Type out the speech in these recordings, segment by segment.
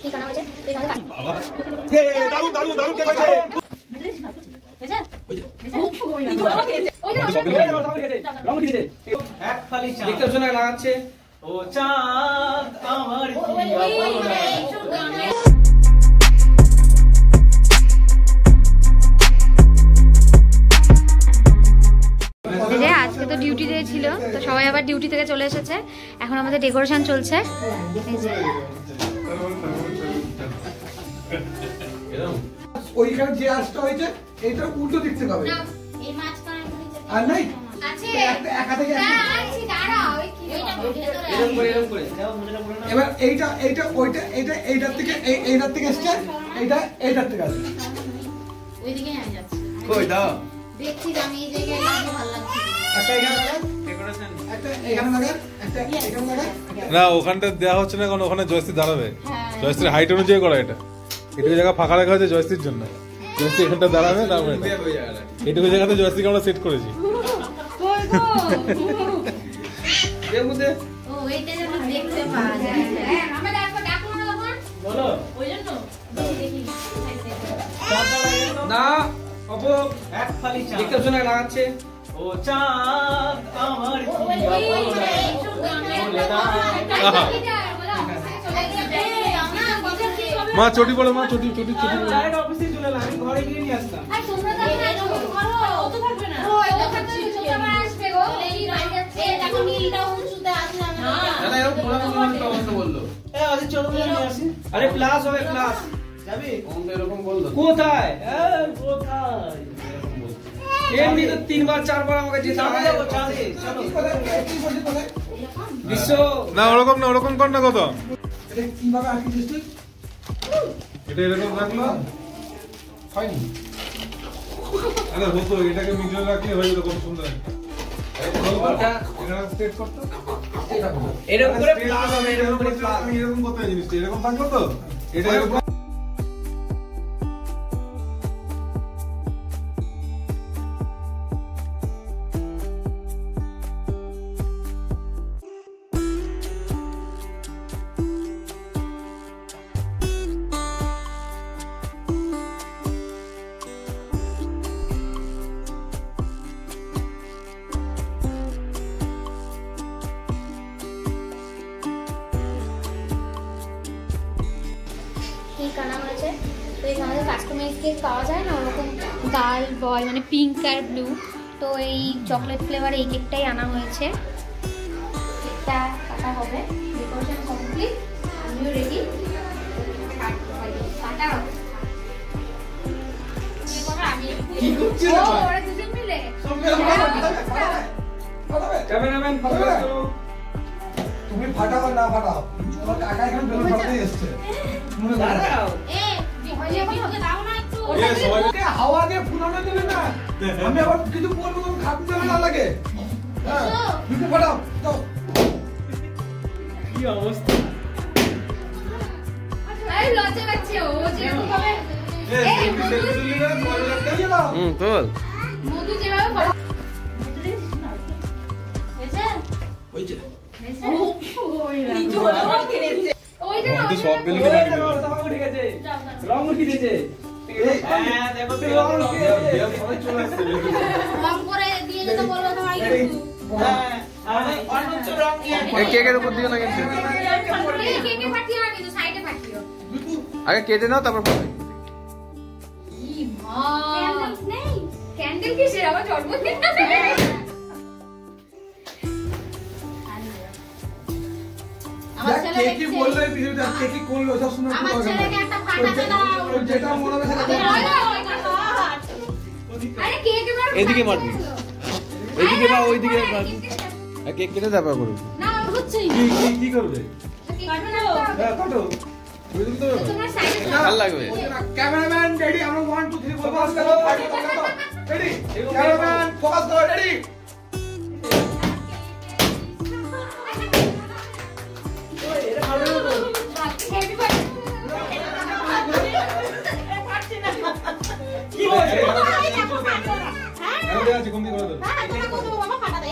কি কানা হয়েছে তুই কানা এ দারুন দারুন দারুন কে কইছে এক ফালি চাঁদ দেখতে শোনা লাগাচ্ছে ও চাঁদ আমার আজকে তো ডিউটি ডে ছিল, তো সবাই আবার ডিউটি থেকে চলে এসেছে। এখন আমাদের ডেকোরেশন চলছে। ওইখানে যে আঁচটা হয়েছে এটা উল্টো দিক থেকে হবে আর নাই এবার এইটা এইটা ওইটা এটা এইটার থেকে এইটার থেকে এসছে, এইটা এইটার থেকে আসছে। ওইদিকে আমি যাচ্ছি কই দাও দেখছি আমি এই জায়গায় ভালো লাগছে। একটা এখানে লাগা ডেকোরেশন, একটা এখানে লাগা, একটা এখানে লাগা। না ওখানটা দেওয়া হচ্ছে না, কারণ ওখানে জয়শ্রী দাঁড়াবে। জয়শ্রীর হাইট অনুযায়ী করা এটা। এটুকু জায়গা ফাঁকা রাখা হয়েছে জয়শ্রীর জন্য। জয়শ্রী এখানটা দাঁড়াবে, তারপরে এটুকু জায়গাতে জয়শ্রীকে আমরা সেট করেছি। ও এইটা যেন দেখতে পাওয়া যায়। হ্যাঁ আমরা ডাকবো না তখন বলো ওই জন্য দেখি না অপো এক ফালি চাঁদ দেখতে শোনা লাগাচ্ছে ও চাঁদ আমার মা চটি পড়ো, মা চটি চটি চটি ডাইরেক্ট অফিসে চলে এলাম, আমি ঘরে গিয়ে নিয়ে আসতাম। আর তোমরা তো অত থাকবে না ও এটা থাকবে ছোট আবার আসবে গো এই বাড়ি যাচ্ছে দেখো নীলটা উঁচুতে আছে না দাদা এরকম বলা কথা বললো এ আজ চলো নিয়ে আসি। আরে প্লাস হবে প্লাস যাবি কোন এরকম বললো কোথায় কোথায় এমনি তো 3 বার 4 বার আমাকে যেতে হবে। চলো বিশ্ব না ওরকম না, ওরকম কর না। কত এটা কিভাবে আঁকিছিস তুই? এটা এরকম রাখলো হয়নি। আরে হতো, এটাকে মিডিয়াম রাখলে হয়ে যেত, কত সুন্দর। এরকম করে প্লাস হবে, এরকম করে প্লাস। আমি এরকম করতে জিনিসটা এরকম থাকলো তো এটা এরকম। কেক আনা হয়েছে। তো এই আমাদের কাস্টমাইজ কেক পাওয়া যায় না, ওরকম গার্ল বয় মানে পিঙ্ক আর ব্লু। তো এই চকলেট ফ্লেভার এই কেকটাই আনা হয়েছে। কেকটা কাটা হবে, ডেকোরেশন কমপ্লিট, আমিও রেডি। কাটা হবে কি করছিস ও ওরা দুজন মিলে ক্যামেরাম্যান ফোকাস করো। তুমি ফাটাও না ফাটাও, তোমার কাকা এখানে বেলুন ফাটাতেই এসেছে। মনে দাঁড়াও এ বিজয় বিজয় দাও না একটু ওকে হাওয়া দিয়ে ফুলানো দেবে না। আমি আবার কিছু বলবো তুমি খাতে দেবে না লাগে। হ্যাঁ তুমি ফাটাও দাও। কি অবস্থা আরে লজ্জা পাচ্ছে ও যেরকম ভাবে তোল মধু যেভাবে করে সব বেলুন উঠে গেছে, রং উঠে গেছে। হ্যাঁ দেখো তো চলে আসছে। রং করে দিয়ে যেতে বলবো তোমায় কিন্তু হ্যাঁ আমি অন্য রং দিয়ে এই কেকের উপর দিও না কিন্তু, কেকে ফাটিও না কিন্তু সাইডে ফাটিও। আগে কেটে নাও তারপর ই মা ক্যান্ডেলস নেই, ক্যান্ডেল কিসের আবার জন্মদিন না। আমার ছেলে কে কি বললো এই ভিডিওটা, কে কি করলো সব শুনে আমার ছেলেকে একটা ফাটাতে দাও যেটা মনে হবে সেটা আরে কেকে মার এদিকে মারবি, এদিকে বা ওইদিকে মারবি। কেক কেটে তারপর করবি। না হচ্ছে কি করবে? হ্যাঁ কাটো। তোমার সাইডে ভালো লাগবে। ক্যামেরাম্যান রেডি, আমরা 1 2 3 ফোকাস করো, রেডি ক্যামেরাম্যান ফোকাস করো, রেডি। হ্যাপি বার্থডে কি বলছে এর দেয়া আছে কোন দিকে ধরে?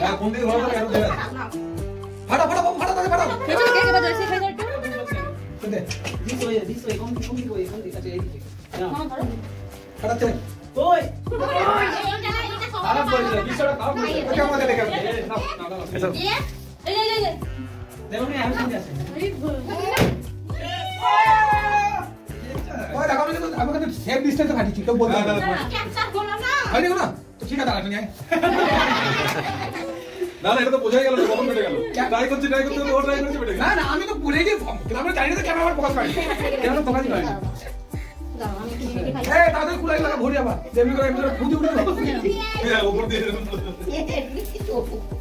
হ্যাঁ কোন দিকে ধরে এর দেয়া। ফাটা ফাটা ফাটা ফাটা ফাটা। কেকে বাজাইছে খাই দাও একটু। দে This way, come way, আচ্ছা এইদিকে। নাও। কাটাতে ওই খারাপ করে দিল, বিষয়টা খারাপ করে দিল। ওকে আমাকে দেখে নাও, নাও। দেখো না আমি শুনতে আসি। ওই দেখো আমি কিন্তু সেফ ডিসটেন্সে কাটিছি কেউ বলতে হবে না হয়নি না তো ঠিক আছে দাঁড়া তুমি আয় না না এটা তো বোঝাই গেল না কখন বেটে গেল ট্রাই করতে ও ট্রাই করতে বেটে গেল না না আমি তো পুরে দিয়ে আমরা জানি না ক্যামেরা আমার ফোকাস করি ক্যামেরা ফোকাস করি এই দাদা কুলাই লাগা ভরি আবার যেমনি করে এমনি ফুটি উঠে হ্যাঁ উপর দিয়ে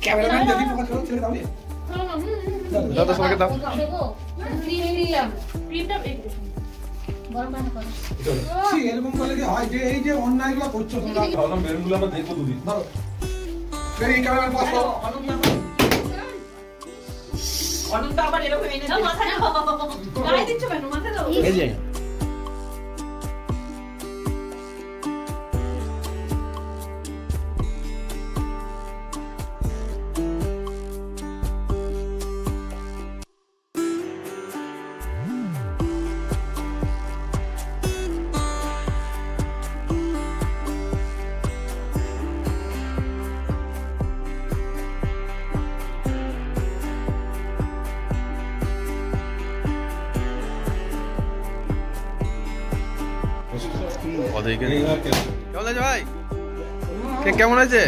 ক্যামেরাম্যান যদি ফোকাস করো ছেড়ে দাও দাও তো সবাইকে দাও সি এরকম করলে কি হয় যে এই যে অন্যায়গুলো করছো তোমরা ভাবলাম বেরুনগুলো আমরা দেখবো দুদিন ধরো ফেরি ক্যামেরাম্যান ফোকাস করো অনন্ত আবার এরকম এনে দাও মাথা দাও গায়ে দিচ্ছ কেন মাথা দাও এই যে কেমন আছে ভাই কেক কেমন আছে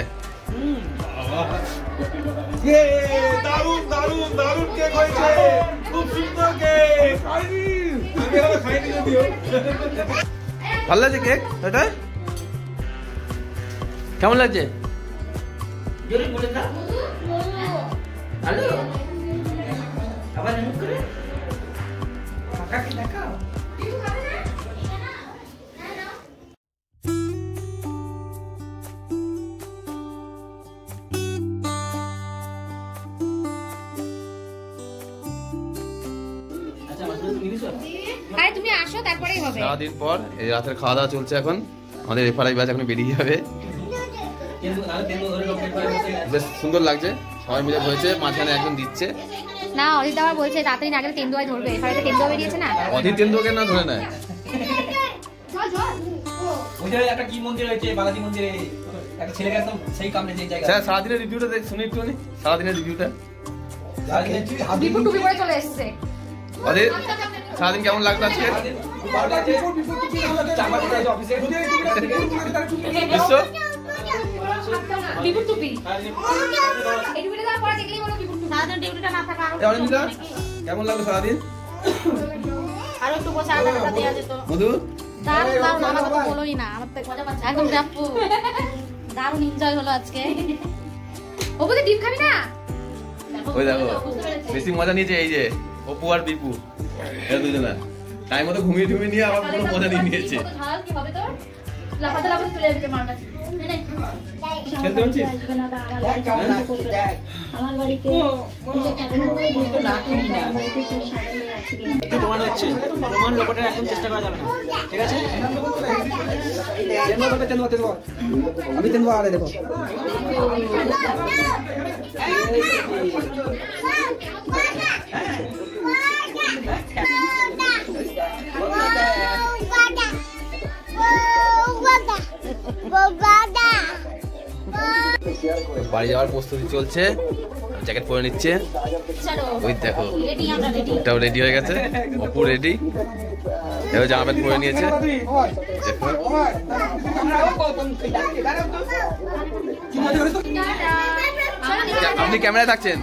দারুন দারুন দারুন কেক হয়েছে খুব সুন্দর কেক খাইনি যদিও ভালো লাগছে কেক এটা কেমন লাগছে জোরে বলে দাও হ্যালো আবার মুখ করে কাকে দেখাও আরে তুমি আসো তারপরেই হবে সারাদিন পর এই রাতের খাওয়া দাওয়া চলছে এখন আমাদের এফআরআই ব্যাচ এখন বেরিয়ে যাবে বেশ সুন্দর লাগছে সবাই মিলে হয়েছে মাঝখানে একজন দিচ্ছে না অজিত আবার বলছে তাড়াতাড়ি না গেলে তেন্দুয়ায় ধরবে এখানে তেন্দুয়া বেরিয়েছে না অধীর তেন্দুকে না ধরে নেয় ওই জায়গায় একটা কি মন্দির হয়েছে বালাজি মন্দিরে একটা ছেলেকে একদম সেই কামড়ে যে জায়গা স্যার সারাদিনের রিভিউটা দেখ শুনি একটুখানি সারাদিনের রিভিউটা বিপুর টুপি পরে চলে এসেছে অধীর সারাদিন কেমন লাগলো আজকে বিশ্ব বিপুর টুপি এই টুপিটা দেওয়ার পরে দেখলেই বলো বিপুর টুপি সারাদিন ডিউটিটা না থাকা এই অনিন্দিতা কেমন লাগলো সারাদিন আরো একটু বসে আধা ঘন্টা দেওয়া যেত মধু দারুণ দারুণ আমার কথা বলোই না আমার তো একদম জাপ্পু দারুণ এনজয় হলো আজকে ওপরে ডিম খাবি না ওই দেখো বেশি মজা নিয়েছে এই যে অপু আর বিপু এরা দুজনা টাইম মতো ঘুমিয়ে ঘুমিয়ে নিয়ে আবার পুরো মজা নিয়ে নিয়েছে ঝাল কি হবে তোর লাফাতে লাফাতে চলে যাবে মার কাছে খেলতে হচ্ছিস আমার বাড়িতে প্রমাণ হচ্ছে প্রমাণ লোকটা একদম চেষ্টা করা যাবে না ঠিক আছে আমি তেন আরে দেখো বাড়ি যাওয়ার প্রস্তুতি চলছে জ্যাকেট পরে নিচ্ছে ওই দেখো এটাও রেডি হয়ে গেছে অপু রেডি এবার জামা প্যান্ট পরে নিয়েছে দেখো আপনি ক্যামেরায় থাকছেন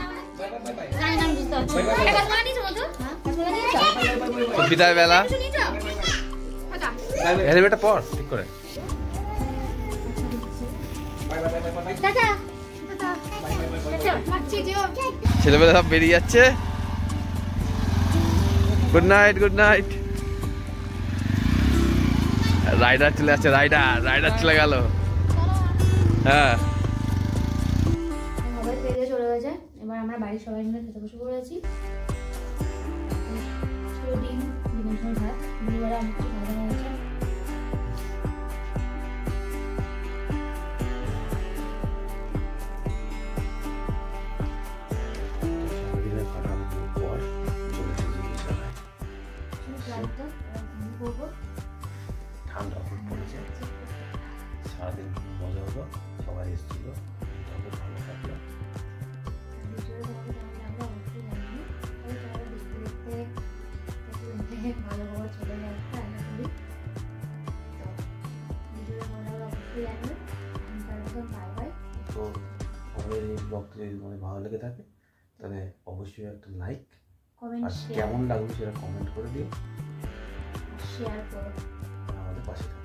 বিদায় বেলা হেলমেটটা পর ঠিক করে ছেলেবেলা সব বেরিয়ে যাচ্ছে good night good night rider চলে আসছে রাইডার চলে গেল হ্যাঁ চলে গেছে এবার আমরা বাড়ির সবাই মিলে খেতে বসে পড়েছি ডিম ডিমের ঝোল ভাত দুপুরবেলা অনেক কিছু খাওয়া হয়েছে করবো। ঠান্ডা খুব পড়েছে, সারাদিন খুব মজা হলো, সবাই এসেছিল, খুব ভালো থাকলো। ভালো খবর চলে যাচ্ছে রান্না করি, তো ভিডিওটা ভালো লাগলে অবশ্যই জানবেন। তার বাই বাই। তো আমাদের এই ব্লগটা যদি তোমাদের ভালো লেগে থাকে তাহলে অবশ্যই একটা লাইক, কমেন্ট আর শেয়ার কেমন লাগলো সেটা কমেন্ট করে দিও, শেয়ার করো। আর আমাদের পাশে থাকো।